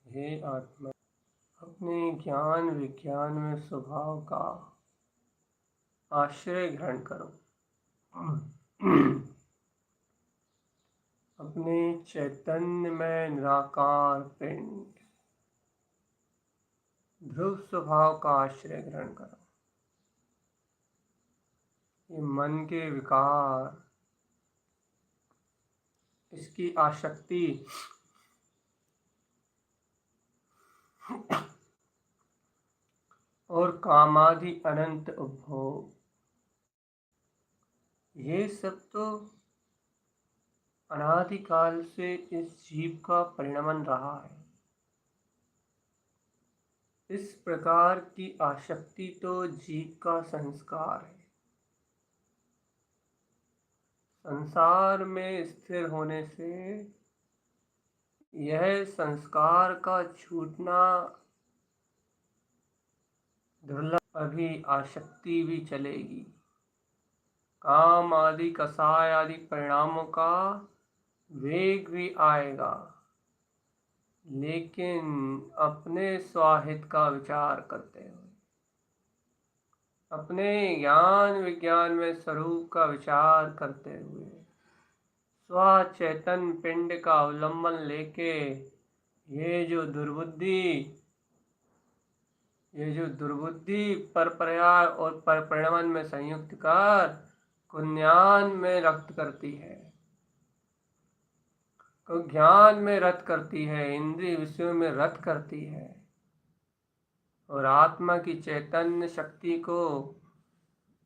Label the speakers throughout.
Speaker 1: हे आत्मा, अपने ज्ञान विज्ञान में स्वभाव का आश्रय ग्रहण करो। अपने चैतन्य में निराकार पिंड ध्रुव स्वभाव का आश्रय ग्रहण करो। ये मन के विकार, इसकी आसक्ति और कामादि अनंत उपभोग, ये सब तो अनादिकाल से इस जीव का परिणमन रहा है। इस प्रकार की आसक्ति तो जीव का संस्कार है। संसार में स्थिर होने से यह संस्कार का छूटना दुर्लभ, अभी आसक्ति भी चलेगी। काम आदि कसाय आदि परिणामों का वेग भी आएगा, लेकिन अपने स्वाहित का विचार करते हुए, अपने ज्ञान विज्ञान में स्वरूप का विचार करते हुए, स्वचेतन पिंड का अवलंबन लेके ये जो दुर्बुद्धि पर प्रयाग और पर परिणमन में संयुक्त कर कुज्ञान में रक्त करती है, को ज्ञान में रत करती है, इंद्रिय विषयों में रत करती है, और आत्मा की चैतन्य शक्ति को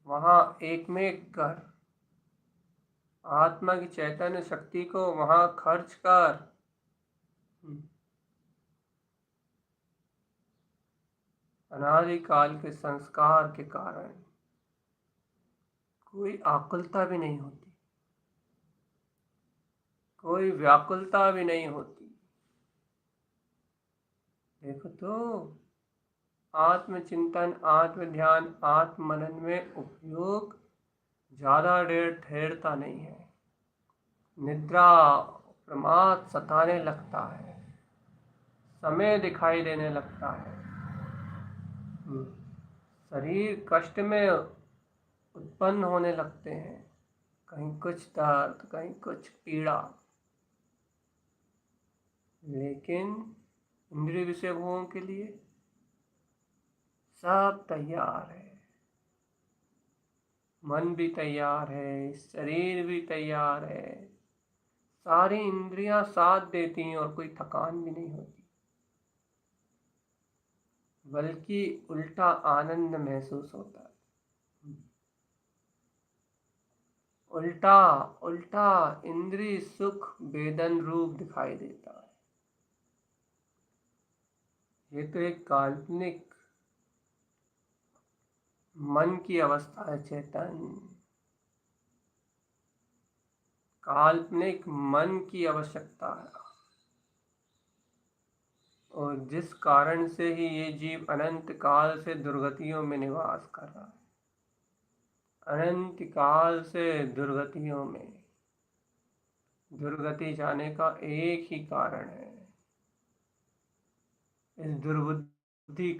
Speaker 1: वहाँ एकमेक कर, आत्मा की चैतन्य शक्ति को वहाँ खर्च कर अनादिकाल के संस्कार के कारण कोई आकुलता भी नहीं होती, कोई व्याकुलता भी नहीं होती। देखो तो आत्मचिंतन, आत्म ध्यान, आत्म मनन में उपयोग ज्यादा देर ठहरता नहीं है। निद्रा प्रमाद सताने लगता है, समय दिखाई देने लगता है, शरीर कष्ट में उत्पन्न होने लगते हैं, कहीं कुछ दर्द, कहीं कुछ पीड़ा। लेकिन इंद्रिय विषय भोगों के लिए सब तैयार है। मन भी तैयार है, शरीर भी तैयार है, सारी इंद्रियां साथ देती हैं और कोई थकान भी नहीं होती, बल्कि उल्टा आनंद महसूस होता है। उल्टा उल्टा इंद्रिय सुख वेदन रूप दिखाई देता है। ये तो एक काल्पनिक मन की अवस्था है चेतन, काल्पनिक मन की आवश्यकता है, और जिस कारण से ही ये जीव अनंत काल से दुर्गतियों में निवास कर रहा है। अनंत काल से दुर्गतियों में, दुर्गति जाने का एक ही कारण है, इस दुर्बुद्धि।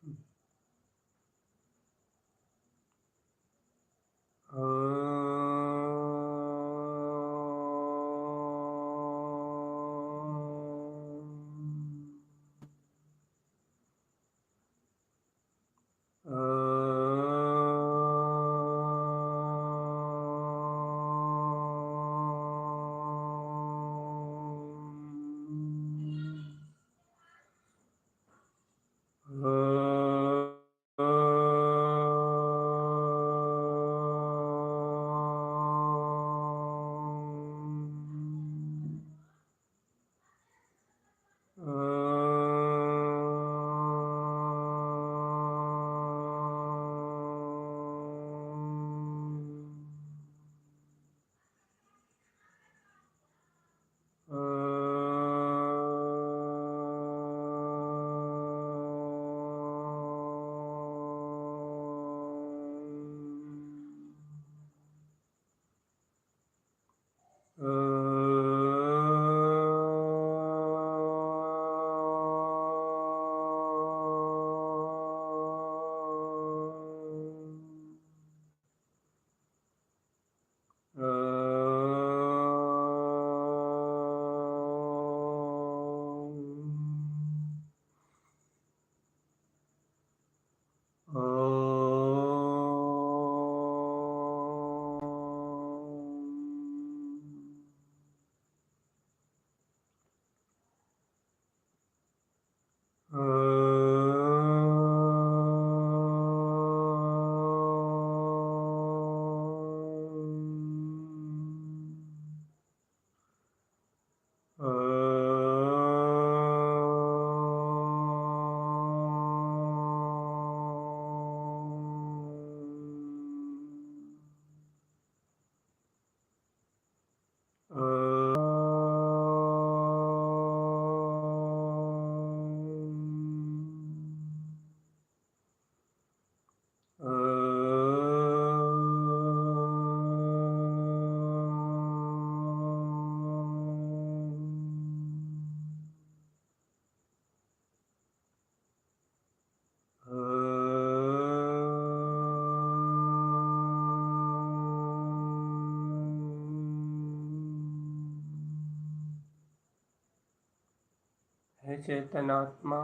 Speaker 1: हे चेतनात्मा,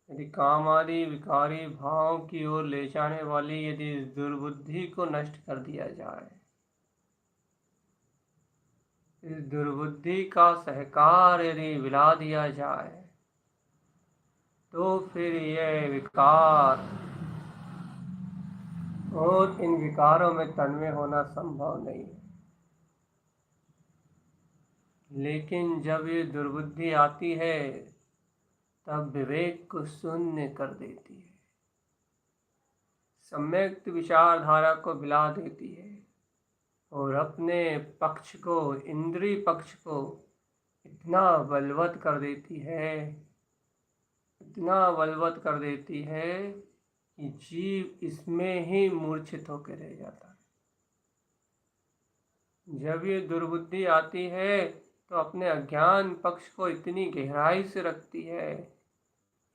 Speaker 1: यदि काम आदि विकारी भाव की ओर ले जाने वाली यदि इस दुर्बुद्धि को नष्ट कर दिया जाए, इस दुर्बुद्धि का सहकार यदि मिला दिया जाए, तो फिर यह विकार और इन विकारों में तन्मय होना संभव नहीं है। लेकिन जब ये दुर्बुद्धि आती है, तब विवेक को शून्य कर देती है, सम्यक विचारधारा को मिला देती है, और अपने पक्ष को, इंद्रिय पक्ष को इतना बलवत कर देती है, इतना बलवत कर देती है कि जीव इसमें ही मूर्छित होकर रह जाता है। जब ये दुर्बुद्धि आती है तो अपने अज्ञान पक्ष को इतनी गहराई से रखती है,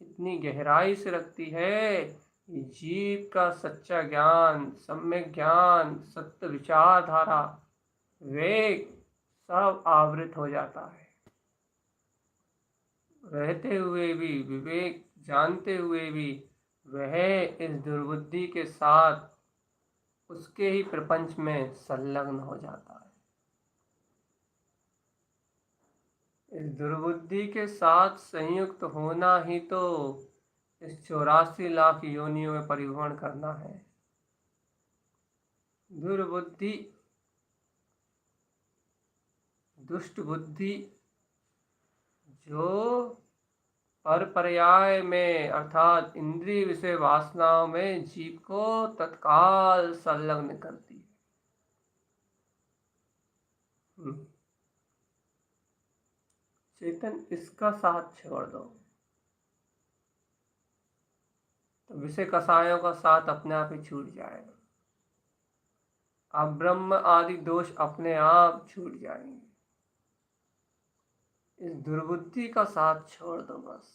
Speaker 1: इतनी गहराई से रखती है कि जीव का सच्चा ज्ञान, सम्यक ज्ञान, सत्य विचारधारा, विवेक सब आवृत हो जाता है। रहते हुए भी, विवेक जानते हुए भी वह इस दुर्बुद्धि के साथ उसके ही प्रपंच में संलग्न हो जाता है। इस दुर्बुद्धि के साथ संयुक्त होना ही तो इस 84 लाख योनियों में परिभ्रमण करना है। दुर्बुद्धि, दुष्ट बुद्धि जो पर पर्याय में अर्थात इंद्रिय विषय वासनाओं में जीव को तत्काल संलग्न करती है। चेतन इसका साथ छोड़ दो तो विषय कषायों का साथ अपने आप ही छूट जाएगा। अब ब्रह्म आदि दोष अपने आप छूट जाएंगे। इस दुर्बुद्धि का साथ छोड़ दो बस।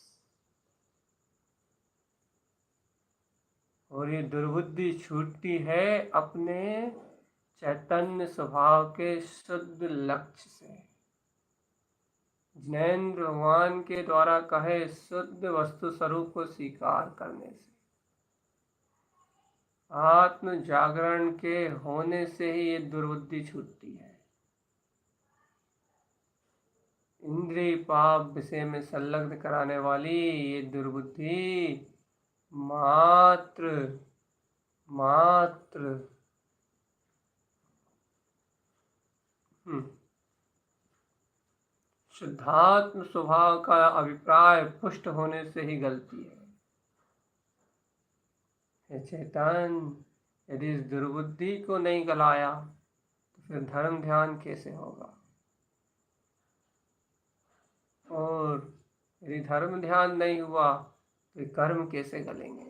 Speaker 1: और ये दुर्बुद्धि छूटती है अपने चैतन्य स्वभाव के शुद्ध लक्ष्य से। ज्ञानेन्द्र भगवान के द्वारा कहे शुद्ध वस्तु स्वरूप को स्वीकार करने से, आत्म जागरण के होने से ही ये दुर्बुद्धि छूटती है। इंद्रिय पाप विषय में संलग्न कराने वाली ये दुर्बुद्धि मात्र मात्र शुद्धात्म स्वभाव का अभिप्राय पुष्ट होने से ही गलती है। हे चेतन, यदि इस दुर्बुद्धि को नहीं गलाया तो फिर धर्म ध्यान कैसे होगा? और यदि धर्म ध्यान नहीं हुआ तो कर्म कैसे गलेंगे?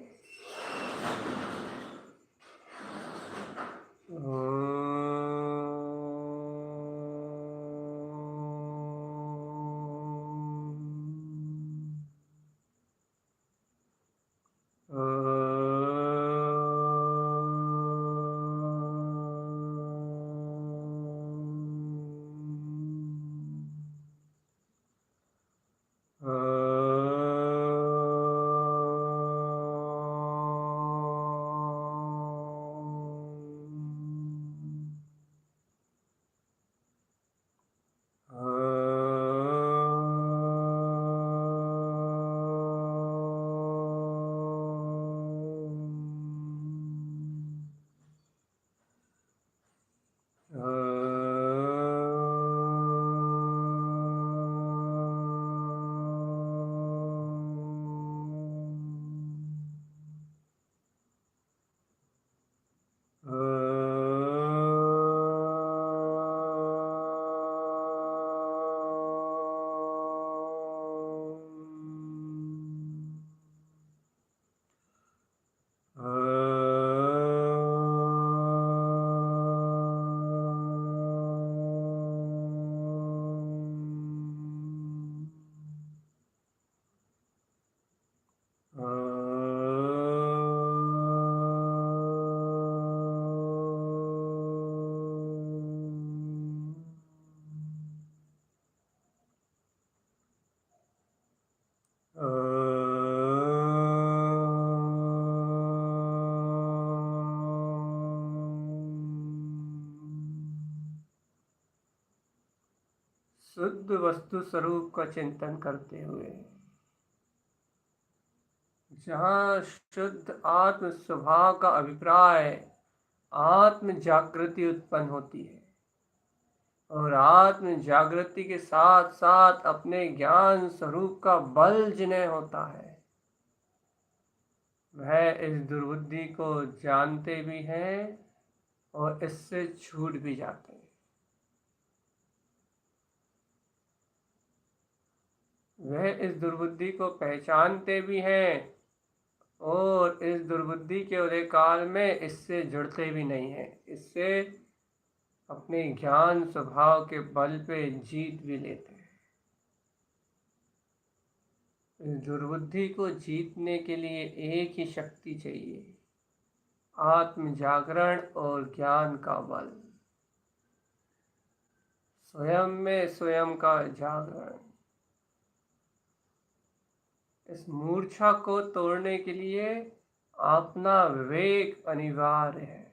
Speaker 1: शुद्ध वस्तु स्वरूप का चिंतन करते हुए, जहाँ शुद्ध आत्म स्वभाव का अभिप्राय आत्म जागृति उत्पन्न होती है और आत्म जागृति के साथ साथ अपने ज्ञान स्वरूप का बल जिन्हें होता है, वह इस दुर्बुद्धि को जानते भी हैं और इससे छूट भी जाते हैं। वह इस दुर्बुद्धि को पहचानते भी हैं और इस दुर्बुद्धि के उदय काल में इससे जुड़ते भी नहीं हैं। इससे अपने ज्ञान स्वभाव के बल पे जीत भी लेते हैं। इस दुर्बुद्धि को जीतने के लिए एक ही शक्ति चाहिए, आत्म जागरण और ज्ञान का बल। स्वयं में स्वयं का जागरण। इस मूर्छा को तोड़ने के लिए अपना विवेक अनिवार्य है।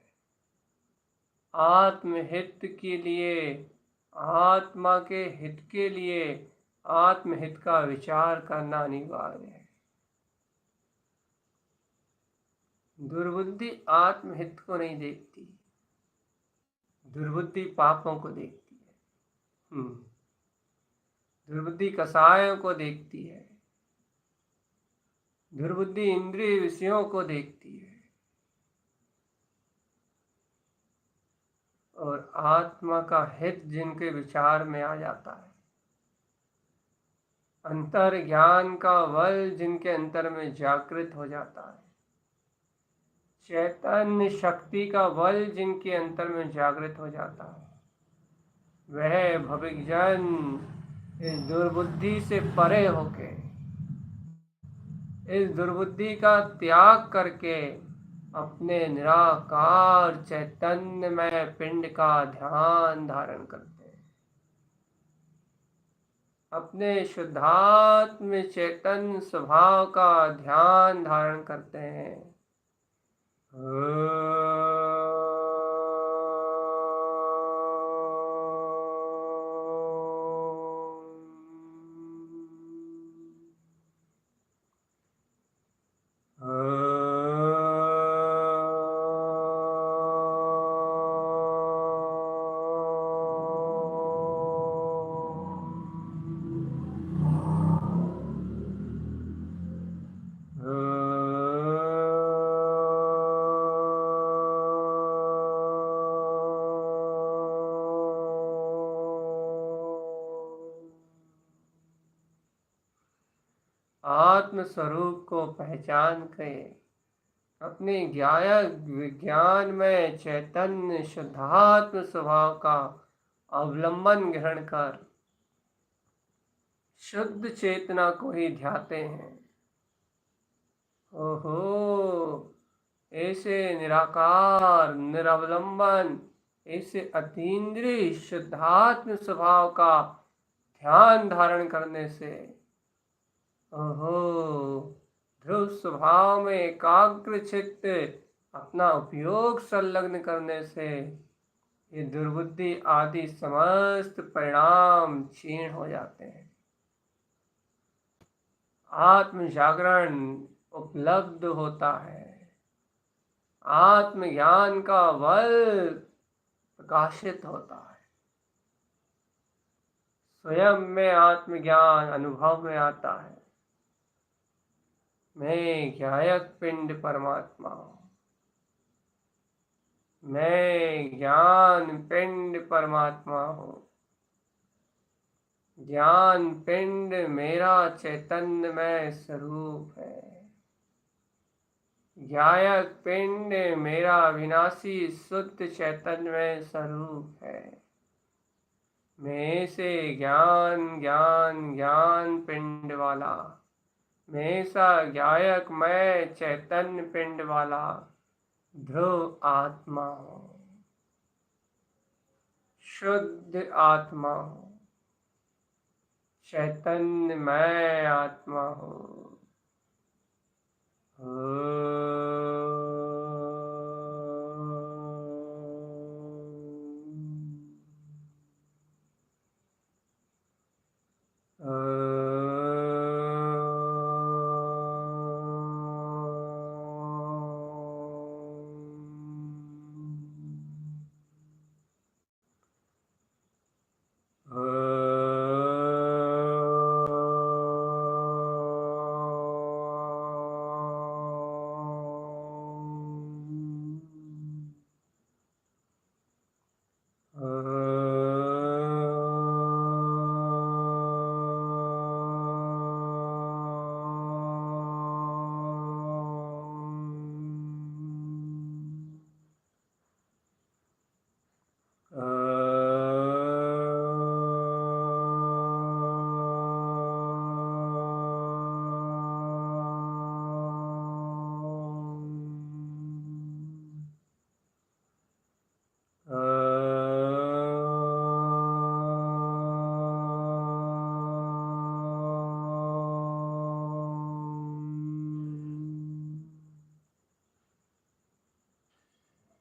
Speaker 1: आत्महित के लिए, आत्मा के हित के लिए आत्महित का विचार करना अनिवार्य है। दुर्बुद्धि आत्महित को नहीं देखती, दुर्बुद्धि पापों को देखती है। दुर्बुद्धि कसायों को देखती है, दुर्बुद्धि इंद्रिय विषयों को देखती है, और आत्मा का हित जिनके विचार में आ जाता है, अंतर ज्ञान का बल जिनके अंतर में जागृत हो जाता है, चैतन्य शक्ति का बल जिनके अंतर में जागृत हो जाता है, वह भविकजन इस दुर्बुद्धि से परे होके, इस दुर्बुद्धि का त्याग करके अपने निराकार चैतन्यमय पिंड का ध्यान धारण करते हैं, अपने शुद्धात्म चैतन्य स्वभाव का ध्यान धारण करते हैं। आत्म स्वरूप को पहचान के अपने विज्ञान में चैतन्य शुद्धात्म स्वभाव का अवलंबन ग्रहण कर शुद्ध चेतना को ही ध्याते हैं। ओहो, ऐसे निराकार निरवलंबन, ऐसे अतीन्द्रिय शुद्धात्म स्वभाव का ध्यान धारण करने से, ओहो, ध्रुव स्वभाव में एकाग्र चित्त अपना उपयोग संलग्न करने से ये दुर्बुद्धि आदि समस्त परिणाम क्षीण हो जाते हैं। आत्म जागरण उपलब्ध होता है, आत्मज्ञान का बल प्रकाशित होता है, स्वयं में आत्मज्ञान अनुभव में आता है। मैं ज्ञायक पिंड परमात्मा हूँ, मैं ज्ञान पिंड परमात्मा हूँ, ज्ञान पिंड मेरा चैतन्यमय स्वरूप है, ज्ञायक पिंड मेरा अविनाशी शुद्ध चैतन्यमय स्वरूप है। मैं से ज्ञान ज्ञान ज्ञान पिंड वाला, मैं सा ज्ञायक मैं चैतन्य पिंड वाला ध्रुव आत्मा हूँ, शुद्ध आत्मा हूँ, चैतन्य मैं आत्मा हूँ।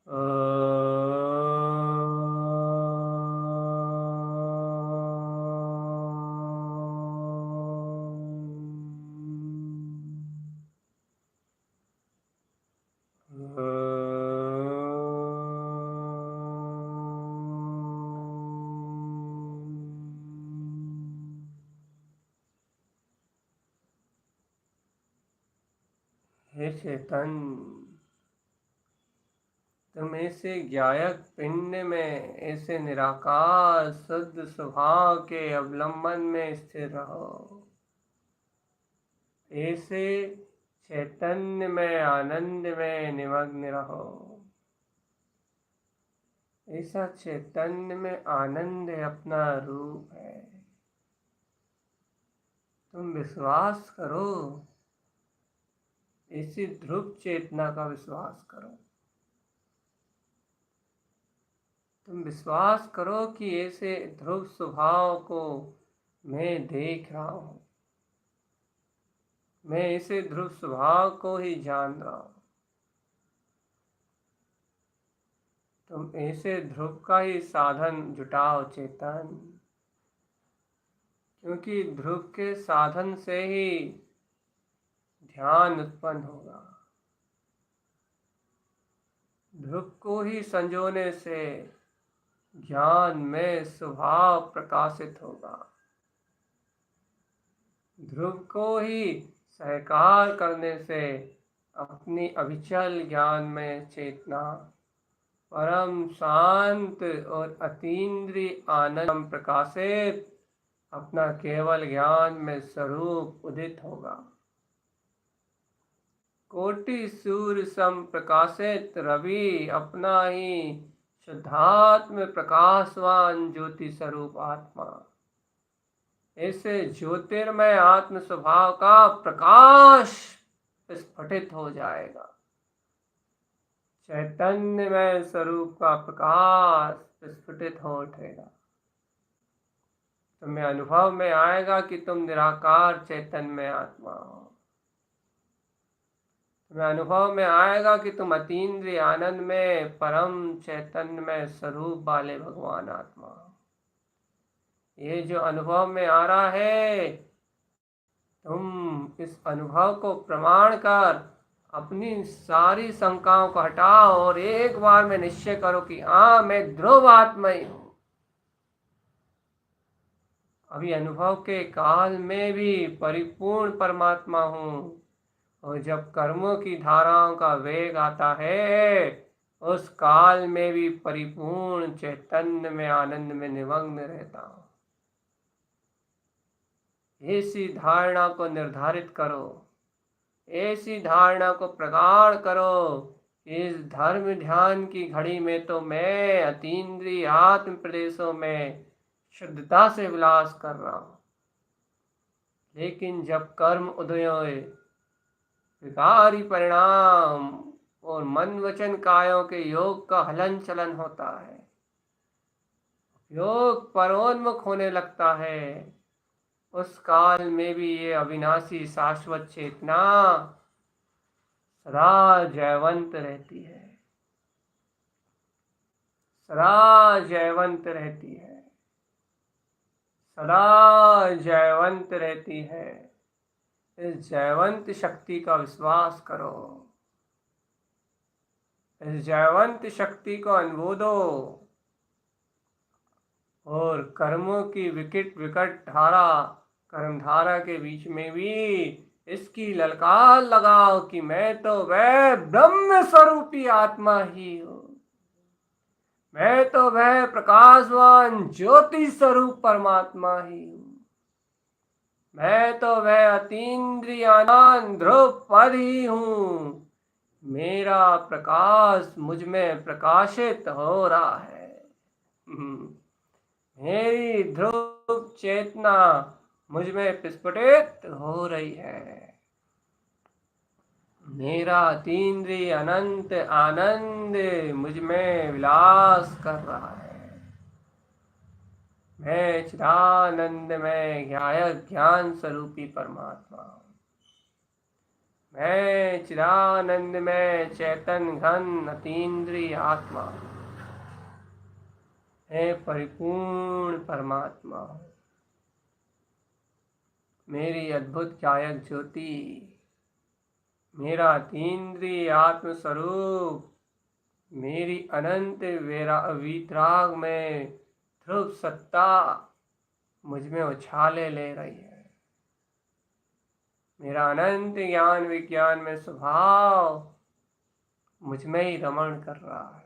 Speaker 1: हे चेतन, तुम ऐसे ज्ञायक पिंड में ऐसे निराकार शुद्ध स्वभाव के अवलंबन में स्थिर रहो। ऐसे चैतन्य में आनंद में निमग्न रहो। ऐसा चैतन्य में आनंद अपना रूप है। तुम विश्वास करो, ऐसी ध्रुव चेतना का विश्वास करो। तुम विश्वास करो कि ऐसे ध्रुव स्वभाव को मैं देख रहा हूं। मैं ऐसे ध्रुव स्वभाव को ही जान रहा हूं। तुम ऐसे ध्रुव का ही साधन जुटाओ चेतन, क्योंकि ध्रुव के साधन से ही ध्यान उत्पन्न होगा। ध्रुव को ही संजोने से ज्ञान में स्वभाव प्रकाशित होगा। ध्रुव को ही सहकार करने से अपनी अविचल ज्ञान में चेतना परम शांत और अतीन्द्रिय आनंद प्रकाशित अपना केवल ज्ञान में स्वरूप उदित होगा। कोटि सूर्य सम प्रकाशित रवि अपना ही शुद्धात्म प्रकाशवान ज्योति स्वरूप आत्मा, ऐसे ज्योतिर्मय आत्म स्वभाव का प्रकाश स्फुटित हो जाएगा। चैतन्यमय स्वरूप का प्रकाश स्फुटित हो उठेगा। तुम्हें अनुभव में आएगा कि तुम निराकार चैतन्य आत्मा हो। तुम्हें अनुभव में आएगा कि तुम अतीन्द्रिय आनंद में परम चैतन्य में स्वरूप वाले भगवान आत्मा हो। ये जो अनुभव में आ रहा है, तुम इस अनुभव को प्रमाण कर अपनी सारी शंकाओं को हटाओ और एक बार में निश्चय करो कि हाँ, मैं ध्रुव आत्मा ही हूं। अभी अनुभव के काल में भी परिपूर्ण परमात्मा हूं, और जब कर्मों की धाराओं का वेग आता है, उस काल में भी परिपूर्ण चैतन्य में आनंद में निमग्न रहता हूं। ऐसी धारणा को निर्धारित करो, ऐसी धारणा को प्रगाढ़ करो। इस धर्म ध्यान की घड़ी में तो मैं अतीन्द्रिय आत्म प्रदेशों में शुद्धता से विलास कर रहा हूं, लेकिन जब कर्म उदय हुए, विकारी परिणाम और मन वचन कायों के योग का हलन चलन होता है, योग परोन्मुख होने लगता है, उस काल में भी ये अविनाशी शाश्वत चेतना सदा जयवंत रहती है, सदा जयवंत रहती है, सदा जयवंत रहती है। इस जयवंत शक्ति का विश्वास करो, इस जयवंत शक्ति को अनुभूदो, और कर्मों की विकट विकट धारा, कर्म धारा के बीच में भी इसकी ललकार लगाओ कि मैं तो वह ब्रह्म स्वरूपी आत्मा ही हूं। मैं तो वह प्रकाशवान ज्योति स्वरूप परमात्मा ही हूं। मैं तो वह अतीन्द्रियानंद ध्रुव पद ही हूं। मेरा प्रकाश मुझ में प्रकाशित हो रहा है। मेरी ध्रुव चेतना मुझ में प्रस्फुटित हो रही है। मेरा अतीन्द्रिय अनंत आनंद मुझ में विलास कर रहा है। मैं चिदानंद में ज्ञान स्वरूपी परमात्मा हूं। मैं चिदानंद में चैतन घन अतीन्द्रिय आत्मा, है परिपूर्ण परमात्मा, मेरी अद्भुत गायक ज्योति, मेरा अतीन्द्रिय आत्म स्वरूप, मेरी अनंत वीतराग में ध्रुव सत्ता मुझ में उछाले ले रही है। मेरा अनंत ज्ञान विज्ञान में स्वभाव मुझ में ही रमण कर रहा है।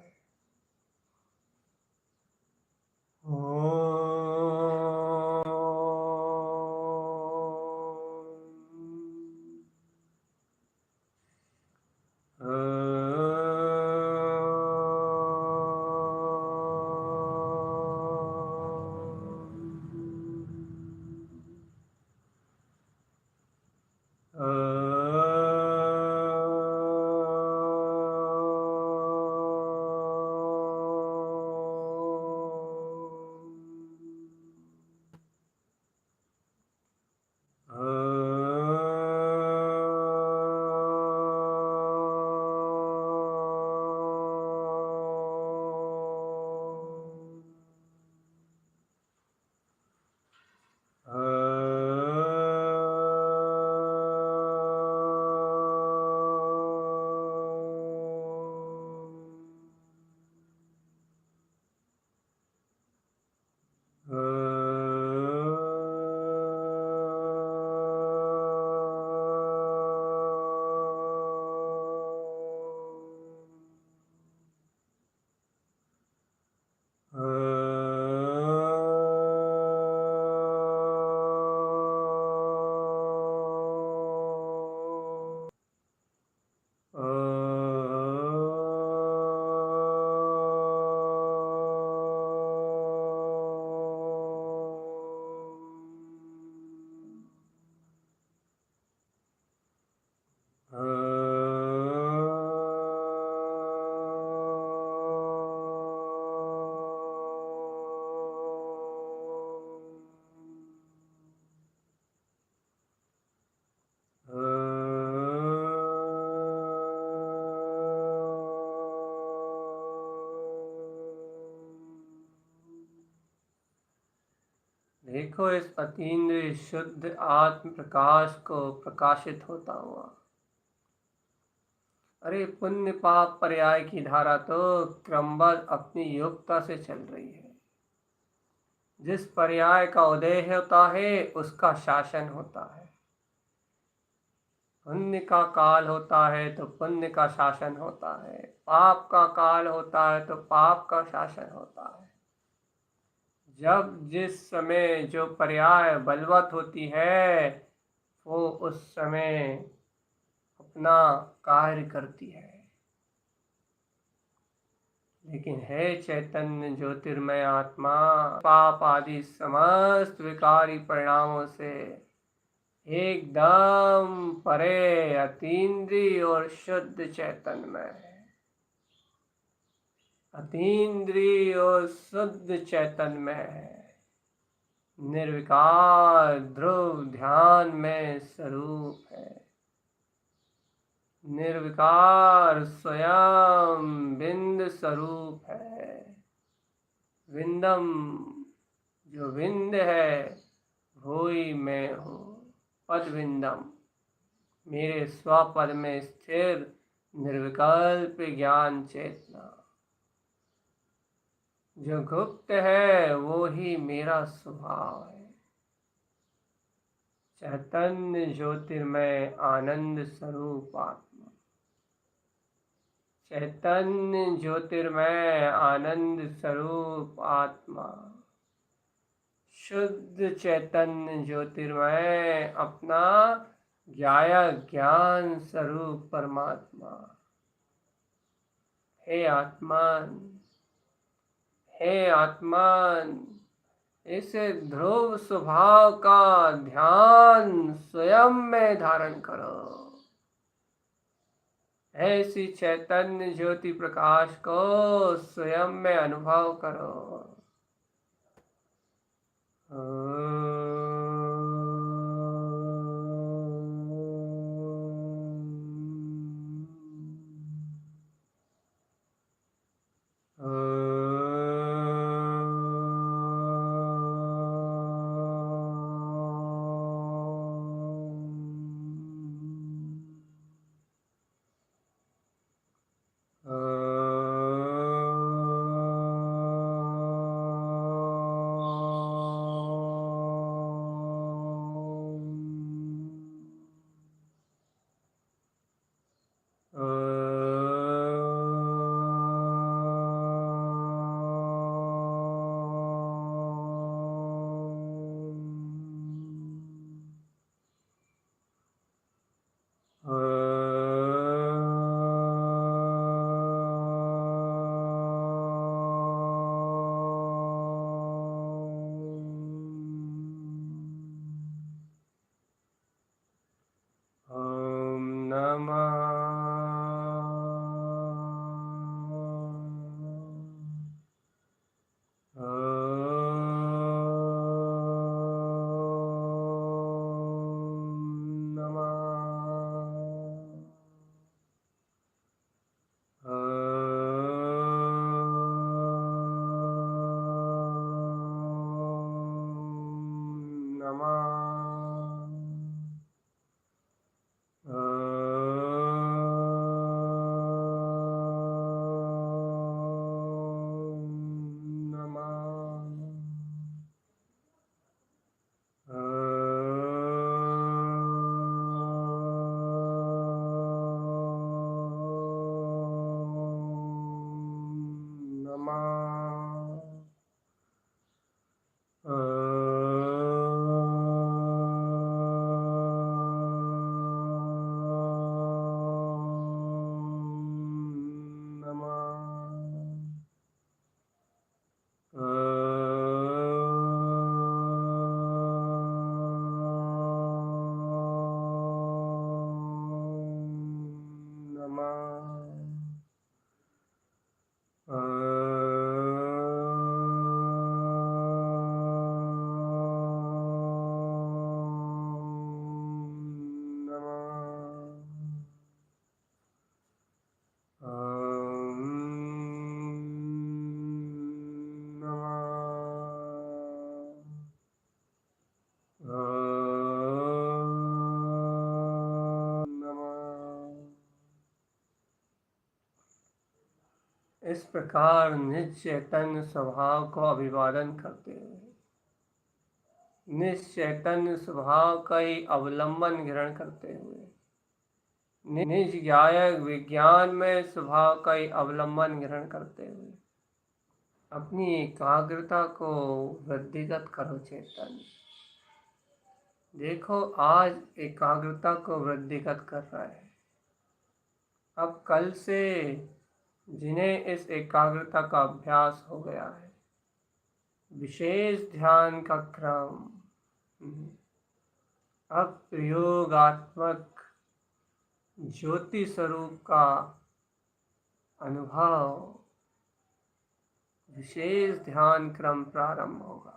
Speaker 1: देखो इस अतीन्द्रिय शुद्ध आत्म प्रकाश को प्रकाशित होता हुआ। अरे पुण्य पाप पर्याय की धारा तो क्रमबद्ध अपनी योग्यता से चल रही है। जिस पर्याय का उदय होता है उसका शासन होता है। पुण्य का काल होता है तो पुण्य का शासन होता है, पाप का काल होता है तो पाप का शासन होता है। जब जिस समय जो पर्याय बलवत होती है वो उस समय अपना कार्य करती है। लेकिन है चैतन्य ज्योतिर्मय आत्मा पाप आदि समस्त विकारी परिणामों से एकदम परे, अतीन्द्रिय और शुद्ध चैतन्यमय है। अतीन्द्रिय और शुद्ध चैतन्यमय है। निर्विकार ध्रुव ध्यान में स्वरूप है। निर्विकार स्वयं बिंद स्वरूप है। विंदम जो विंद है वो ही मैं हूँ। पदविंदम मेरे स्वपद में स्थिर निर्विकल्प ज्ञान चेतना जो गुप्त है वो ही मेरा स्वभाव है। चैतन्य ज्योतिर्मय आनंद स्वरूप आत्मा, चैतन्य ज्योतिर्मय आनंद स्वरूप आत्मा, शुद्ध चैतन्य ज्योतिर्मय अपना ज्ञान स्वरूप परमात्मा। हे आत्मान, हे आत्मान, इस ध्रुव स्वभाव का ध्यान स्वयं में धारण करो। ऐसी चैतन्य ज्योति प्रकाश को स्वयं में अनुभव करो। इस प्रकार निज चैतन्य स्वभाव को अभिवादन करते हुए, निज चैतन्य स्वभाव का ही अवलंबन ग्रहण करते हुए, निज गायक विज्ञान में स्वभाव का ही अवलंबन ग्रहण करते हुए अपनी एकाग्रता को वृद्धिगत करो चैतन्य। देखो आज एकाग्रता को वृद्धिगत कर रहा है। अब कल से जिन्हें इस एकाग्रता का अभ्यास हो गया है, विशेष ध्यान का क्रम, अब प्रयोगात्मक ज्योति स्वरूप का अनुभव, विशेष ध्यान क्रम प्रारंभ होगा।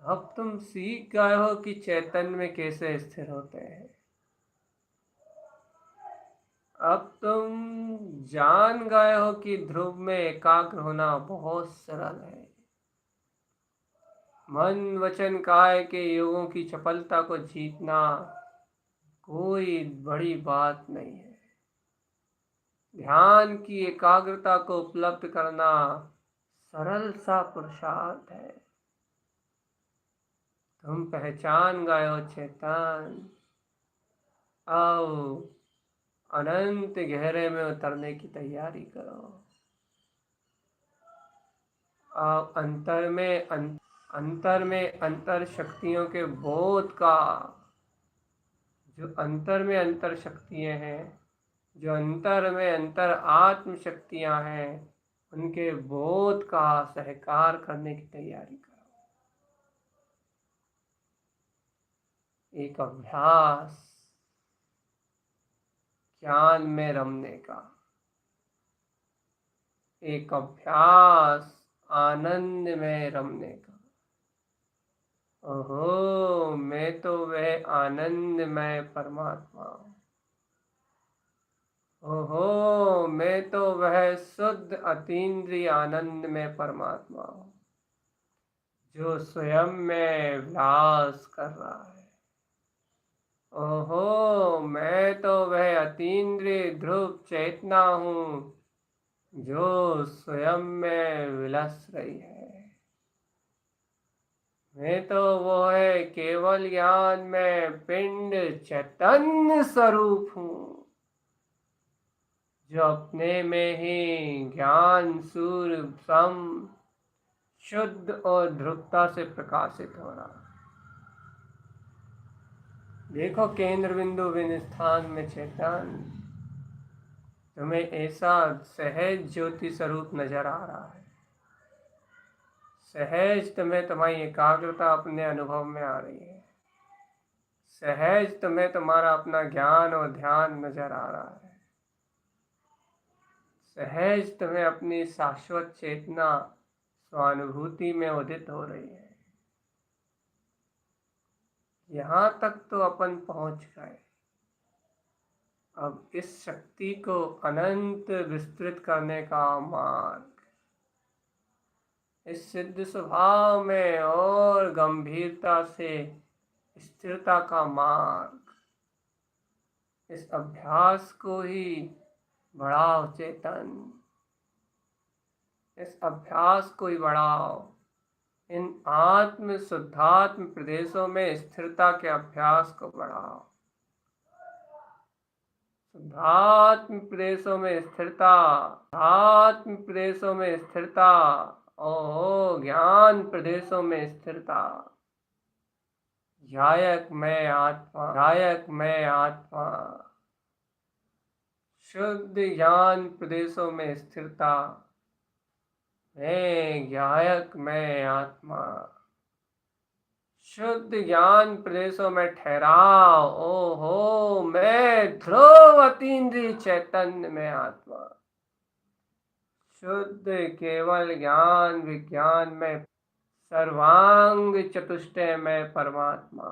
Speaker 1: अब तुम सीख गए हो कि चैतन्य में कैसे स्थिर होते हैं। अब तुम जान गए हो कि ध्रुव में एकाग्र होना बहुत सरल है। मन वचन काय के योगों की चपलता को जीतना कोई बड़ी बात नहीं है। ध्यान की एकाग्रता को उपलब्ध करना सरल सा पुरुषार्थ है। तुम पहचान गए हो चेतन। आओ अनंत गहरे में उतरने की तैयारी करो। आप अंतर में अंतर शक्तियों के बोध का, जो अंतर में अंतर शक्तियां हैं, जो अंतर में अंतर आत्म शक्तियां हैं, उनके बोध का सहकार करने की तैयारी करो। एक अभ्यास ज्ञान में रमने का, एक अभ्यास आनंद में रमने का। ओहो, मैं तो वह आनंदमय परमात्मा हूँ। ओहो, मैं तो वह शुद्ध अतीन्द्रिय आनंद में परमात्मा हूँ, जो स्वयं में विलास कर रहा है। ओहो, मैं तो वह अतीन्द्रिय ध्रुव चेतना हूँ, जो स्वयं में विलस रही है। मैं तो वो है केवल ज्ञान में पिंड चैतन्य स्वरूप हूँ, जो अपने में ही ज्ञान सूर्य सम शुद्ध और ध्रुवता से प्रकाशित हो रहा। देखो केंद्र बिंदु विनिस्थान में चेतन, तुम्हें ऐसा सहज ज्योति स्वरूप नजर आ रहा है। सहज तुम्हें तुम्हारी एकाग्रता अपने अनुभव में आ रही है। सहज तुम्हें तुम्हारा अपना ज्ञान और ध्यान नजर आ रहा है। सहज तुम्हें अपनी शाश्वत चेतना स्वानुभूति में उदित हो रही है। यहाँ तक तो अपन पहुंच गए। अब इस शक्ति को अनंत विस्तृत करने का मार्ग, इस सिद्ध स्वभाव में और गंभीरता से स्थिरता का मार्ग, इस अभ्यास को ही बढ़ाओ चेतन। इस अभ्यास को ही बढ़ाओ। इन आत्म शुद्धात्म प्रदेशों में स्थिरता के अभ्यास को बढ़ाओ। शुद्धात्म प्रदेशों में स्थिरता, आत्म प्रदेशों में स्थिरता, ओहो ज्ञान प्रदेशों में स्थिरता। गायक मैं आत्मा, गायक मैं आत्मा। शुद्ध ज्ञान प्रदेशों में स्थिरता, मैं गायक मैं आत्मा। शुद्ध ज्ञान प्रदेशों में ठहराव, ओहो मैं ध्रुव अतीन्द्रिय चैतन्य में आत्मा। शुद्ध केवल ज्ञान विज्ञान में सर्वांग चतुष्टय में परमात्मा।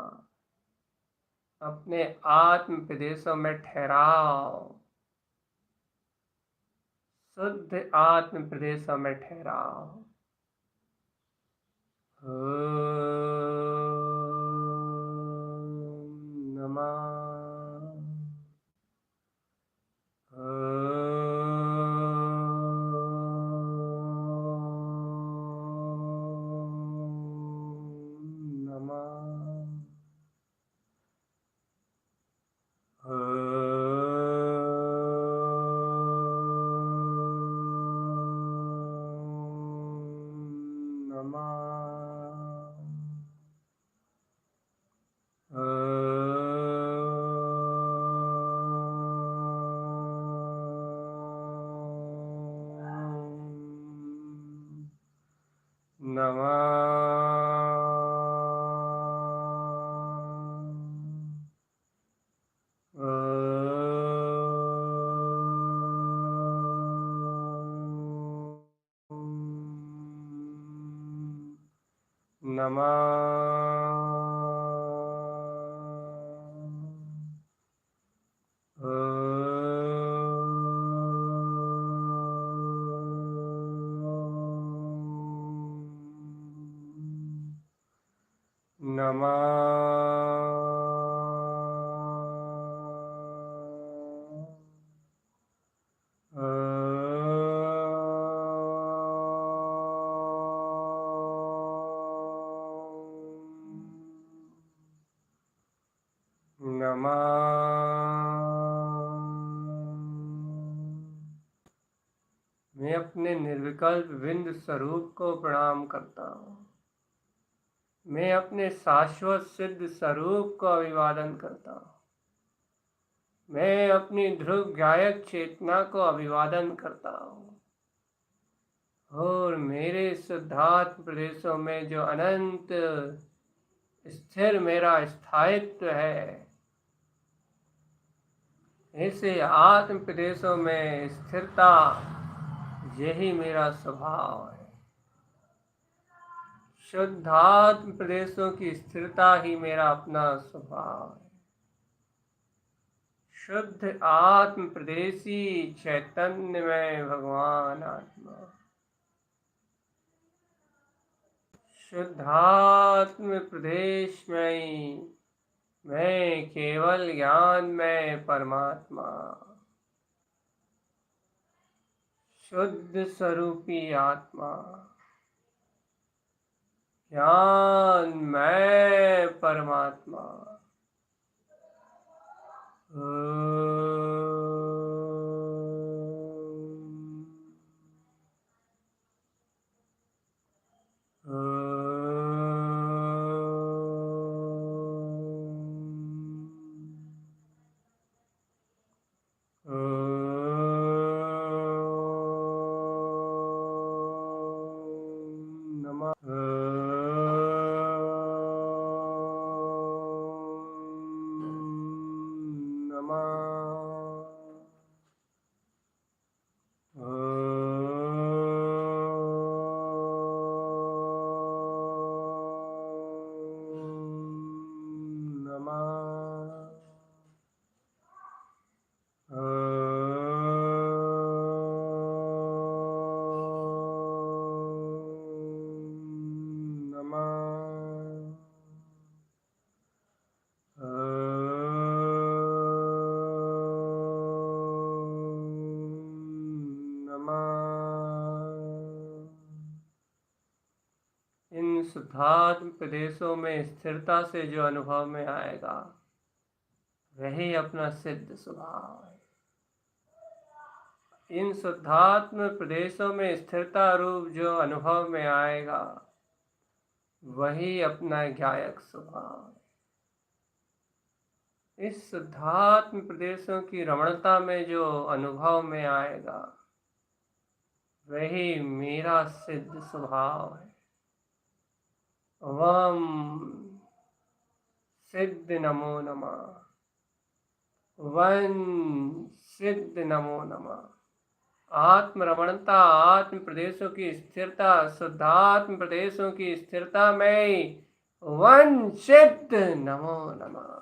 Speaker 1: अपने आत्म प्रदेशों में ठहराव, शुद्ध आत्म प्रदेशों में ठहराव। ओम नमः मैं अपने निर्विकल्प बिंदु स्वरूप को प्रणाम करता हूँ। मैं अपने शाश्वत सिद्ध स्वरूप को अभिवादन करता हूँ। मैं अपनी ध्रुव गायक चेतना को अभिवादन करता हूँ। और मेरे शुद्धात्म प्रदेशों में जो अनंत स्थिर मेरा स्थायित्व है, ऐसे आत्म प्रदेशों में स्थिरता, यही मेरा स्वभाव है। शुद्धात्म प्रदेशों की स्थिरता ही मेरा अपना स्वभाव है। शुद्ध आत्म प्रदेशी चैतन्य में भगवान आत्मा, शुद्धात्म प्रदेश में मैं केवल ज्ञान में परमात्मा, शुद्ध स्वरूपी आत्मा, ज्ञान में परमात्मा। इन शुद्धात्म प्रदेशों में स्थिरता से जो अनुभव में आएगा, वही अपना सिद्ध स्वभाव है। इन शुद्धात्म प्रदेशों में स्थिरता रूप जो अनुभव में आएगा, वही अपना ज्ञायक स्वभाव है। इस शुद्धात्म प्रदेशों की रमणता में जो अनुभव में आएगा, वही मेरा सिद्ध स्वभाव है। ओम सिद्ध नमो नमः। वन सिद्ध नमो नमः। आत्म रमणता, आत्म प्रदेशों की स्थिरता, शुद्धात्म प्रदेशों की स्थिरता में वन सिद्ध नमो नमः।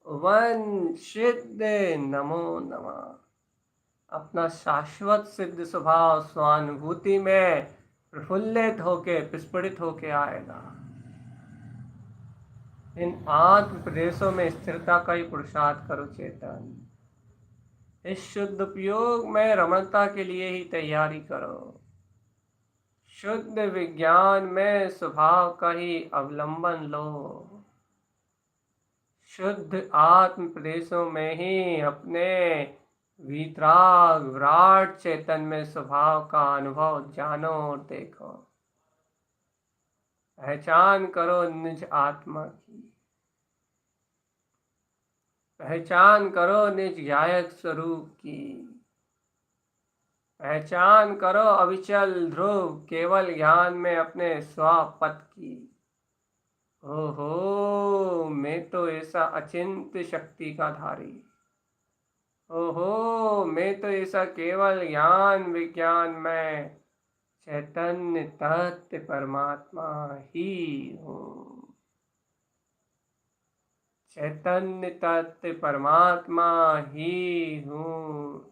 Speaker 1: वन सिद्ध नमो नमः। अपना शाश्वत सिद्ध स्वभाव स्वानुभूति में प्रफुल्लित होके, विस्फुरित होके आएगा। इन आत्म प्रदेशों में स्थिरता का ही पुरुषार्थ करो चेतन। इस शुद्ध उपयोग में रमणता के लिए ही तैयारी करो। शुद्ध विज्ञान में स्वभाव का ही अवलंबन लो। शुद्ध आत्म प्रदेशों में ही अपने वीतराग विराट चेतन में स्वभाव का अनुभव जानो और देखो। पहचान करो निज आत्मा की, पहचान करो निज गायक स्वरूप की, पहचान करो अविचल ध्रुव केवल ज्ञान में अपने स्वपद की। ओहो, मैं तो ऐसा अचिंत्य शक्ति का धारी, ओहो, मैं तो ऐसा केवल ज्ञान विज्ञान में चैतन्य तत्व परमात्मा ही हूँ। चैतन्य तत्व परमात्मा ही हूँ।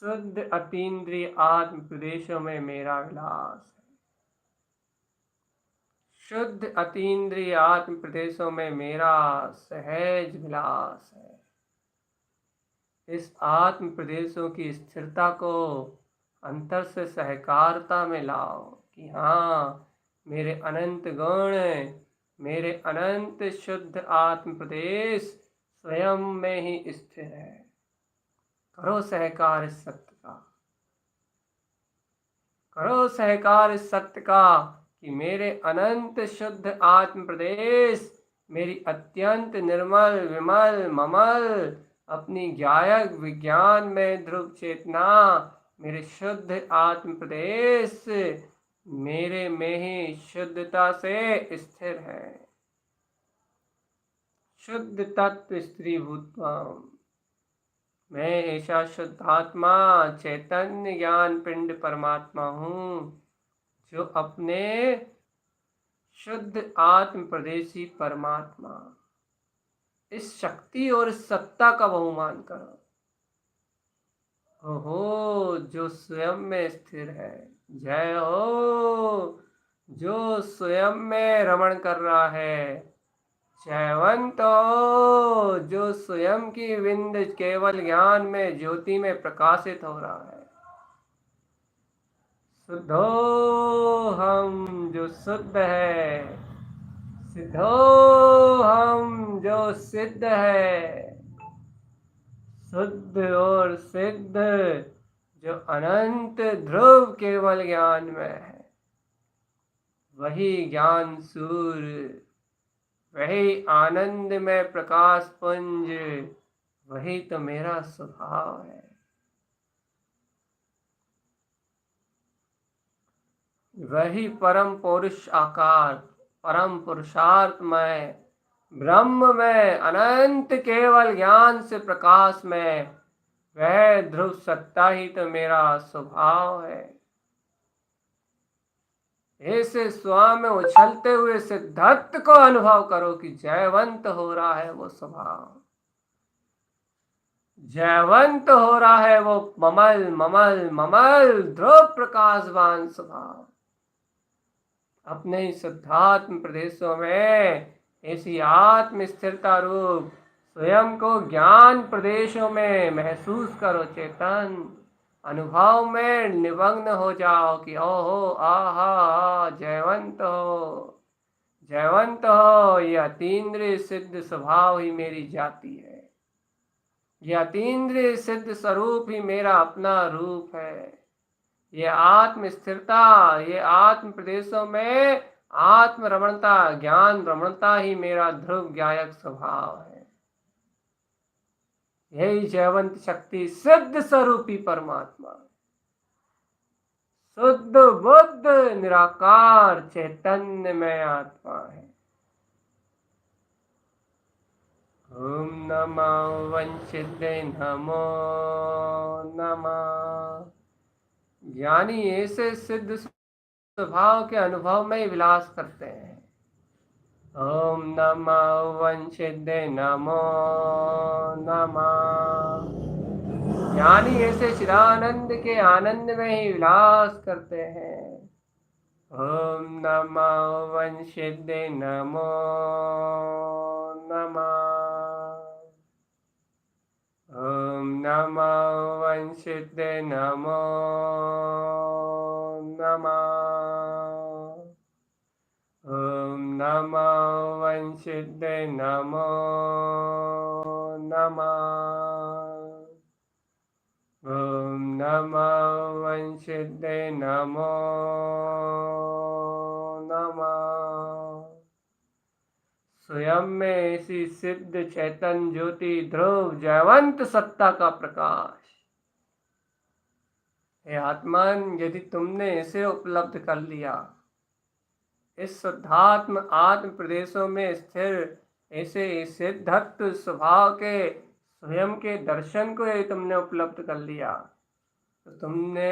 Speaker 1: शुद्ध अतीन्द्रिय आत्म प्रदेशों में मेरा विलास है। शुद्ध अतीन्द्रिय आत्म प्रदेशों में मेरा सहज विलास है। इस आत्म प्रदेशों की स्थिरता को अंतर से सहकारता में लाओ कि हाँ, मेरे अनंत गुण, मेरे अनंत शुद्ध आत्म प्रदेश स्वयं में ही स्थिर है। करो सहकार इस सत्य का, करो सहकार इस सत्य का कि मेरे अनंत शुद्ध आत्म प्रदेश मेरी अत्यंत निर्मल विमल ममल अपनी ज्ञायक विज्ञान में ध्रुव चेतना, मेरे शुद्ध आत्म प्रदेश मेरे में ही शुद्धता से स्थिर है। शुद्ध तत्व स्त्री भूतवा मैं ऐसा शुद्धात्मा चैतन्य ज्ञान पिंड परमात्मा हूँ जो अपने शुद्ध आत्म प्रदेशी परमात्मा इस शक्ति और इस सत्ता का बहुमान करो। हो जो स्वयं में स्थिर है, जय हो जो स्वयं में रमण कर रहा है, जयवंत हो जो स्वयं की विंद केवल ज्ञान में ज्योति में प्रकाशित हो रहा है। शुद्धो हम जो शुद्ध है, सिद्धो हम जो सिद्ध है, शुद्ध और सिद्ध जो अनंत ध्रुव केवल ज्ञान में है, वही ज्ञान सूर्य, वही आनंद में प्रकाश पुंज, वही तो मेरा स्वभाव है। वही परम पुरुष आकार, परम पुरुषार्थमय ब्रह्म में अनंत केवल ज्ञान से प्रकाश में वह ध्रुव सत्ता ही तो मेरा स्वभाव है। ऐसे स्वामी में उछलते हुए सिद्धत्व को अनुभव करो कि जयवंत हो रहा है वो स्वभाव, जयवंत हो रहा है वो ममल ममल ममल ध्रुव प्रकाशवान स्वभाव। अपने ही शुद्धात्म प्रदेशों में ऐसी आत्म स्थिरता रूप स्वयं को ज्ञान प्रदेशों में महसूस करो। चेतन अनुभव में निमग्न हो जाओ कि ओहो आहा जयवंत हो, जयवंत हो। यह अतीन्द्रिय सिद्ध स्वभाव ही मेरी जाति है, यह अतीन्द्रिय सिद्ध स्वरूप ही मेरा अपना रूप है। ये आत्म स्थिरता, ये आत्म प्रदेशों में आत्म रमणता, ज्ञान रमणता ही मेरा ध्रुव ज्ञायक स्वभाव है। यही जयवंत शक्ति सिद्ध स्वरूपी परमात्मा, शुद्ध बुद्ध निराकार चैतन्य में आत्मा है। ओम नमः वंशिदे नमो नमः। ज्ञानी ऐसे सिद्ध स्वभाव के अनुभव में विलास करते हैं। ओम नमः वंशिदे नमो नमः। ज्ञानी ऐसे चिदानंद के आनंद में ही विलास करते हैं। ओम नमः वंशिदे नमो नमः। ओम नमः वंशिदे नमो नमः। ओम नमः वंशिदे नमो नमः। ओम नमः वंशिदे नमो नमः। स्वयं में ऐसी सिद्ध चैतन्य ज्योति ध्रुव जयवंत सत्ता का प्रकाश। हे आत्मन, यदि तुमने इसे उपलब्ध कर लिया, इस शुद्धात्म आत्म प्रदेशों में स्थिर ऐसे सिद्धत्व स्वभाव के स्वयं के दर्शन को यदि तुमने उपलब्ध कर लिया, तो तुमने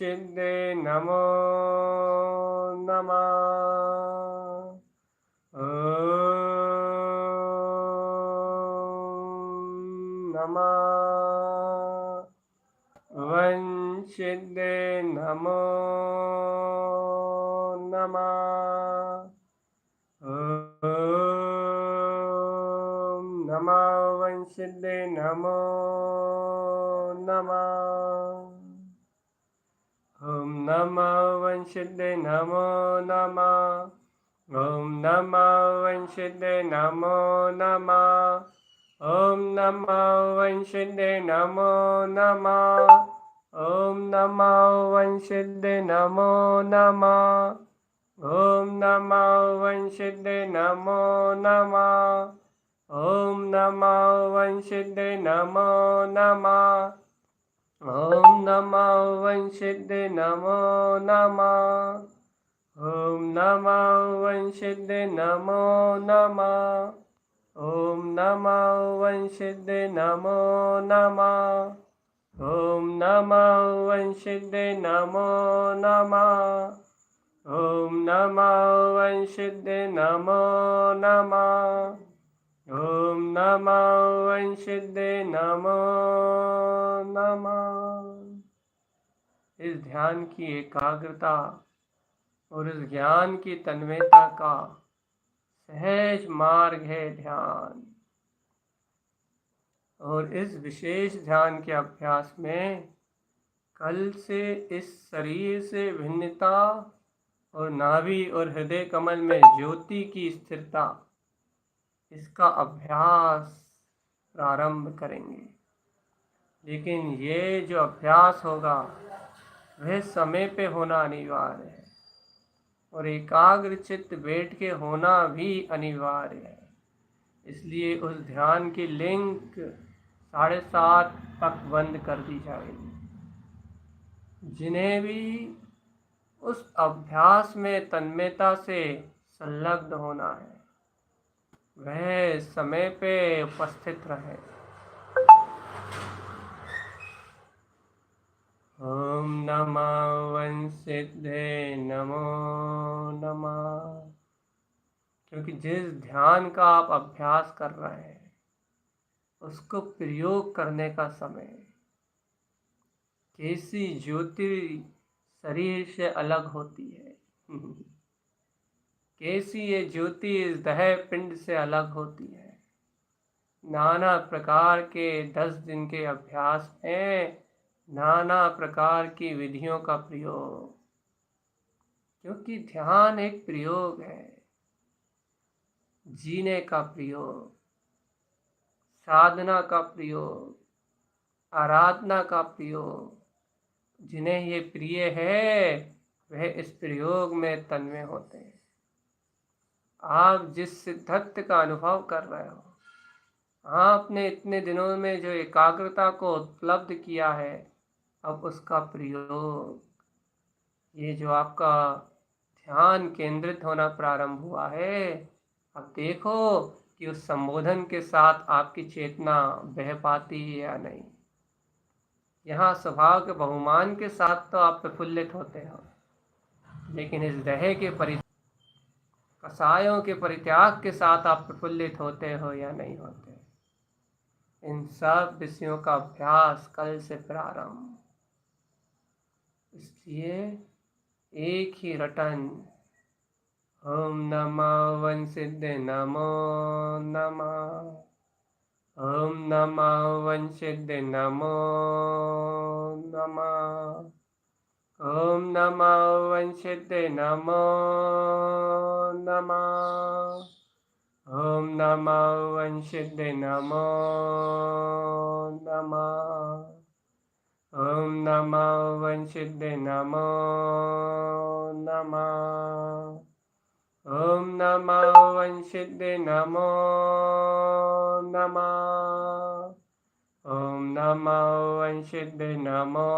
Speaker 1: सिद्धे नमो नमः। नमः वंशिदे नमो नमः। नमः वंशिदे नमो नमः। ओम नमः वंशिदे नमो नमः। ओम नमः वंशिदे नमो नमः। ओम नमः वंशिदे नमो नमः। ओम नमः वंशिदे नमो नमः। ओम नमः वंशिदे नमो नमः। ओम नमः वंशिदे नमो नमः। ओम नमः वंशिदे नमो नमः। ओम नमः वंशिदे नमो नमः। ओम नमः वंशिदे नमो नमः। ओम नमः वंशिदे नमो नमः। ओम नमः वंशिदे नमो नमः। ओम नमः वंशिदे नमो नमः। इस ध्यान की एकाग्रता और इस ज्ञान की तन्मयता का सहज मार्ग है ध्यान। और इस विशेष ध्यान के अभ्यास में कल से इस शरीर से भिन्नता और नाभि और हृदय कमल में ज्योति की स्थिरता, इसका अभ्यास प्रारंभ करेंगे। लेकिन ये जो अभ्यास होगा वह समय पे होना अनिवार्य है और एकाग्र चित्त बैठ के होना भी अनिवार्य है। इसलिए उस ध्यान की लिंक 7:30 तक बंद कर दी जाएगी। जिन्हें भी उस अभ्यास में तन्मयता से संलग्न होना है वह समय पे उपस्थित रहे। ओम नमः वंशिदे नमो नमः। क्योंकि जिस ध्यान का आप अभ्यास कर रहे हैं उसको प्रयोग करने का समय, कैसी ज्योति शरीर से अलग होती है, कैसी ये ज्योति इस देह पिंड से अलग होती है। नाना प्रकार के 10 दिन के अभ्यास में नाना प्रकार की विधियों का प्रयोग, क्योंकि ध्यान एक प्रयोग है, जीने का प्रयोग, साधना का प्रयोग, आराधना का प्रयोग। जिन्हें ये प्रिय है वह इस प्रयोग में तन्मय होते हैं। आप जिस सिद्धत्व का अनुभव कर रहे हो, आपने इतने दिनों में जो एकाग्रता को उपलब्ध किया है, अब उसका प्रयोग, ये जो आपका ध्यान केंद्रित होना प्रारंभ हुआ है, अब देखो कि उस संबोधन के साथ आपकी चेतना बह पाती है या नहीं। यहाँ स्वभाव के बहुमान के साथ तो आप प्रफुल्लित होते हो, लेकिन इस देह के कसायों के परित्याग के साथ आप प्रफुल्लित होते हो या नहीं होते। इन सब विषयों का अभ्यास कल से प्रारंभ। इसलिए एक ही रटन, ओम नमः वंशिदे नमो नमः। ओम नमः वंशिदे नमो नमः। ओम नमः वंशिदे नमो नमः। ओम नमः वंशिदे नमो नमः। ओम नमः वंशिदे नमो नमः। ओम नमः वंशिदे नमो नमः। ओम नमः वंशिदे नमो